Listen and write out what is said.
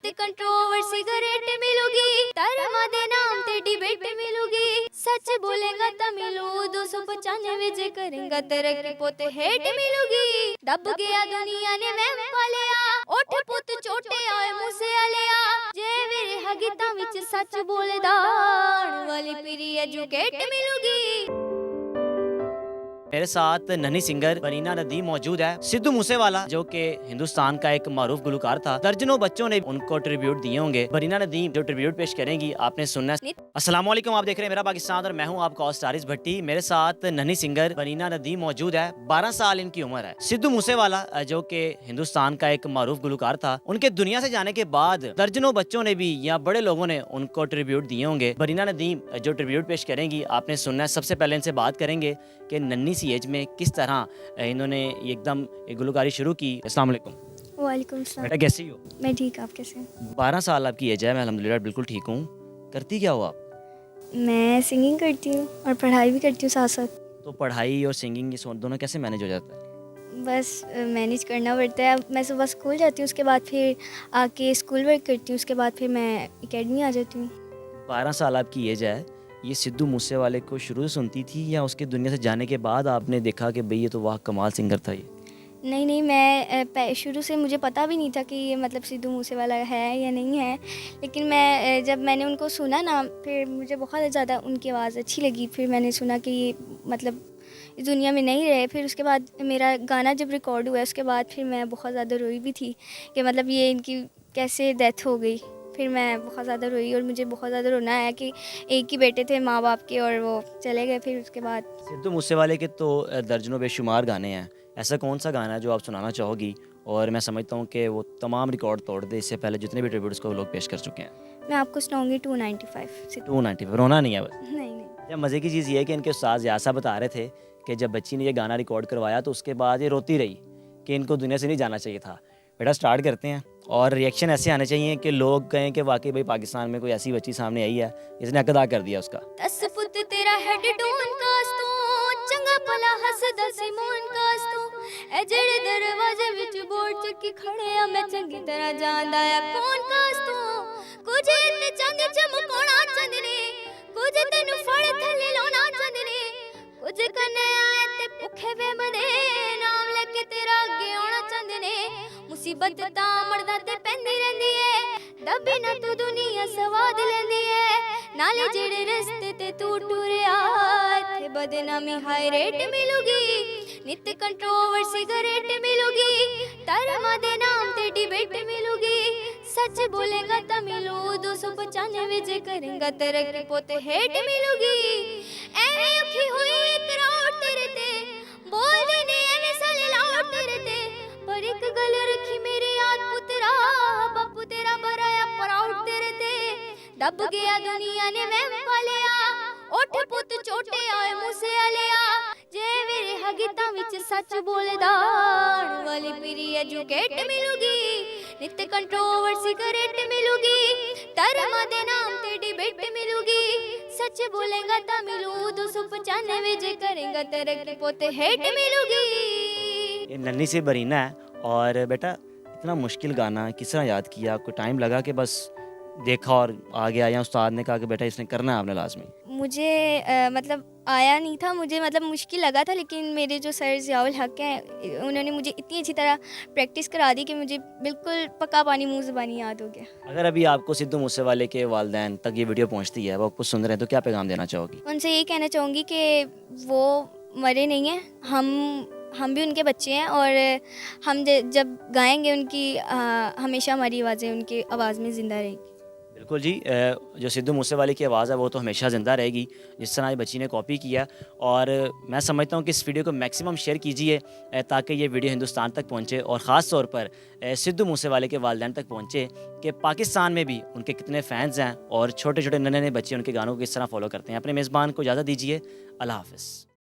ਨਿਤ controversy great ਮਿਲੂਗੀ ਧਰਮਾਂ ਦੇ ਨਾਮ ਤੇ ਡਿਬੇਟ ਮਿਲੂਗੀ ਸੱਚ ਬੋਲੇਗਾ ਤਾਂ ਮਿਲੂ 295 ਜੇ ਕਰੇਗਾ ਤਰੱਕੀ ਪੁੱਤ ਹੇਟ ਮਿਲੂਗੀ ਦੱਬ ਗਿਆ ਦੁਨੀਆ ਨੇ ਵਹਿਮ ਪਾਲਿਆ ਉੱਠ ਪੁੱਤ ਝੋਟੇ ਆਏ ਮੂਸੇ ਵਾਲਿਆ ਜੇ ਵੀਰੇ ਹਗੀਤਾਂ ਵਿੱਚ ਸੱਚ ਬੋਲਦਾ ਆਉਣ ਵਾਲੀ ਪੀਰੀ ਐਜੂਕੇਟ मिलूगी। मेरे साथ नन्ही सिंगर बरीना नदीम मौजूद है। सिद्धू मूसेवाला जो कि हिंदुस्तान का एक मारूफ गुलकार था, दर्जनों बच्चों ने उनको ट्रिब्यूट दिए होंगे। बरीना नदीम जो ट्रिब्यूट पेश करेंगी आपने सुनना है। अस्सलाम वालेकुम, आप देख रहे हैं मेरा पाकिस्तान और मैं हूं आपका होस्ट आरिस भट्टी। मेरे साथ नन्ही सिंगर बरीना नदीम मौजूद है। 12 साल इनकी उम्र है। सिद्धू मूसेवाला जो कि हिंदुस्तान का एक मारूफ गुलकार था, उनके दुनिया से जाने के बाद दर्जनों बच्चों ने भी या बड़े लोगों ने उनको ट्रिब्यूट दिए होंगे। बरीना नदीम जो ट्रिब्यूट पेश करेंगी आपने सुनना है। सबसे पहले इनसे बात करेंगे कि नन्ही सी एज में किस तरह इन्होंने एकदम गुलकारी शुरू की। अस्सलाम वालेकुम। वालेकुम सलाम। बेटा कैसी हो? मैं ठीक, आप कैसे? 12 साल आपकी एज है। मैं अल्हम्दुलिल्लाह बिल्कुल ठीक हूँ। करती क्या हो आप? मैं सिंगिंग करती हूँ और पढ़ाई भी करती हूँ साथ साथ। तो पढ़ाई और सिंगिंग ये दोनों कैसे मैनेज हो जाता है? बस मैनेज करना पड़ता है। मैं सुबह स्कूल जाती हूँ, उसके बाद फिर आके स्कूल वर्क करती हूँ, उसके बाद फिर मैं एकेडमी आ जाती हूँ। 12 साल आपकी एज है। ये सिद्धू मूसेवाले को शुरू से सुनती थी या उसके दुनिया से जाने के बाद आपने देखा कि भाई ये तो वाह कमाल सिंगर था ये? नहीं, मैं शुरू से मुझे पता भी नहीं था कि ये मतलब सिद्धू मूसेवाला है या नहीं है, लेकिन जब मैंने उनको सुना ना, फिर मुझे बहुत ज़्यादा उनकी आवाज़ अच्छी लगी। फिर मैंने सुना कि ये मतलब इस दुनिया में नहीं रहे। फिर उसके बाद मेरा गाना जब रिकॉर्ड हुआ, उसके बाद फिर मैं बहुत ज़्यादा रोई भी थी कि मतलब ये इनकी कैसे डेथ हो गई। फिर मैं बहुत ज़्यादा रोई और मुझे बहुत ज़्यादा रोना आया कि एक ही बेटे थे माँ बाप के और वो चले गए। फिर उसके बाद सिद्धू मूसेवाले के तो दर्जनों बेशुमार गाने हैं। ऐसा कौन सा गाना है जो आप सुनाना चाहोगी? और मैं समझता हूँ कि वो तमाम रिकॉर्ड तोड़ दे, इससे पहले जितने भी ट्रिब्यूट्स को लोग पेश कर चुके हैं। मैं आपको सुनाऊंगी 295 से। 295 रोना नहीं है बस। नहीं। या मज़े की चीज़ ये है कि इनके उस्ताद यासा बता रहे थे कि जब बच्ची ने ये गाना रिकॉर्ड करवाया तो उसके बाद ये रोती रही कि इनको दुनिया से नहीं जाना चाहिए था। बेटा स्टार्ट करते हैं और रिएक्शन ऐसे आने चाहिए कि लोग कहें कि वाकई भाई पाकिस्तान में कोई ऐसी बच्ची सामने आई है जिसने हक अदा कर दिया उसका। 10 फुट तेरा हेड डोन कास तू चंगा भला हसदा सिमोन कास तू ए जेड़े दरवाजे विच बोर्ड चक्की खड़े आ मैं चंगी तरह जानदा आ कौन कास तू कुछ ते चंद चमकोना चंदने कुछ तेनु फड़ थले लोना चंदने कुछ कने आए ते भुखे वे बदे नाम लेके तेरा अगे आना चंदने मुसीबत ता मरदा ते पैंदी रहंदी है दबी ना तू दुनिया सवाद लेंदी है नाले जेड़े रस्ते ते तू टुरिया थे बदनामी हाई रेट मिलूगी नित कंट्रोवर्सी गरेट मिलूगी धर्मां दे नाम ते डिबेट मिलूगी सच बोलेगा ता मिलू 295 जे करेगा तरक्की पुत हेट मिलूगी एवें अखी हुई इकरार तेरे ते बोल दे ने एवें साले लाउड तेरे ते पर एक गल रखी मेरे याद पुत्रा बापू तेरा बराया प्राउड तेरे ते दब गया दुनिया ने वहम पालिया उठ पुत छोटे आए मूसे वालिया जे मेरे हगीतां विच सच बोलदा आउण वाली पीरी एजूकेट मिलूगी नित कंट्रोवर्सी करेट मिलूगी धर्मां दे नाम ते डिबेट मिलूगी सच बोलेगा ता मिलू 295 जे करेगा तरक्की पुत हेट मिलूगी। ये नन्ही सी बरीना है। और बेटा इतना मुश्किल गाना किस तरह याद किया? आपको टाइम लगा कि बस देखा और आ गया, या उस्ताद ने कहा कि बेटा इसने करना है आपने लाजमी? मुझे मतलब आया नहीं था, मुझे मतलब मुश्किल लगा था, लेकिन मेरे जो सर ज़ियाउल हक हैं उन्होंने मुझे इतनी अच्छी तरह प्रैक्टिस करा दी कि मुझे बिल्कुल पक्का पानी मुंह ज़बानी याद हो गया। अगर अभी आपको सिद्धू मूसेवाले के वालिदैन तक ये वीडियो पहुंचती है, वो आपको सुन रहे हैं, तो क्या पैगाम देना चाहोगी? उनसे ये कहना चाहूँगी कि वो मरे नहीं हैं, हम भी उनके बच्चे हैं और हम जब गाएंगे उनकी हमेशा हमारी आवाज़ें उनकी आवाज़ में ज़िंदा रहेगी। बिल्कुल जी। जो सिद्धू मूसेवाले की आवाज़ है वो तो हमेशा ज़िंदा रहेगी, जिस तरह ये बच्ची ने कॉपी किया। और मैं समझता हूँ कि इस वीडियो को मैक्सिमम शेयर कीजिए ताकि ये वीडियो हिंदुस्तान तक पहुँचे और ख़ास तौर पर सिद्धू मूसेवाले के वालिदैन तक पहुँचे कि पाकिस्तान में भी उनके कितने फ़ैन्स हैं और छोटे छोटे नन्हे नन्हे बच्चे उनके गानों को किस तरह फॉलो करते हैं। अपने मेज़बान को इजाज़त दीजिए। अल्लाह हाफ़िज़।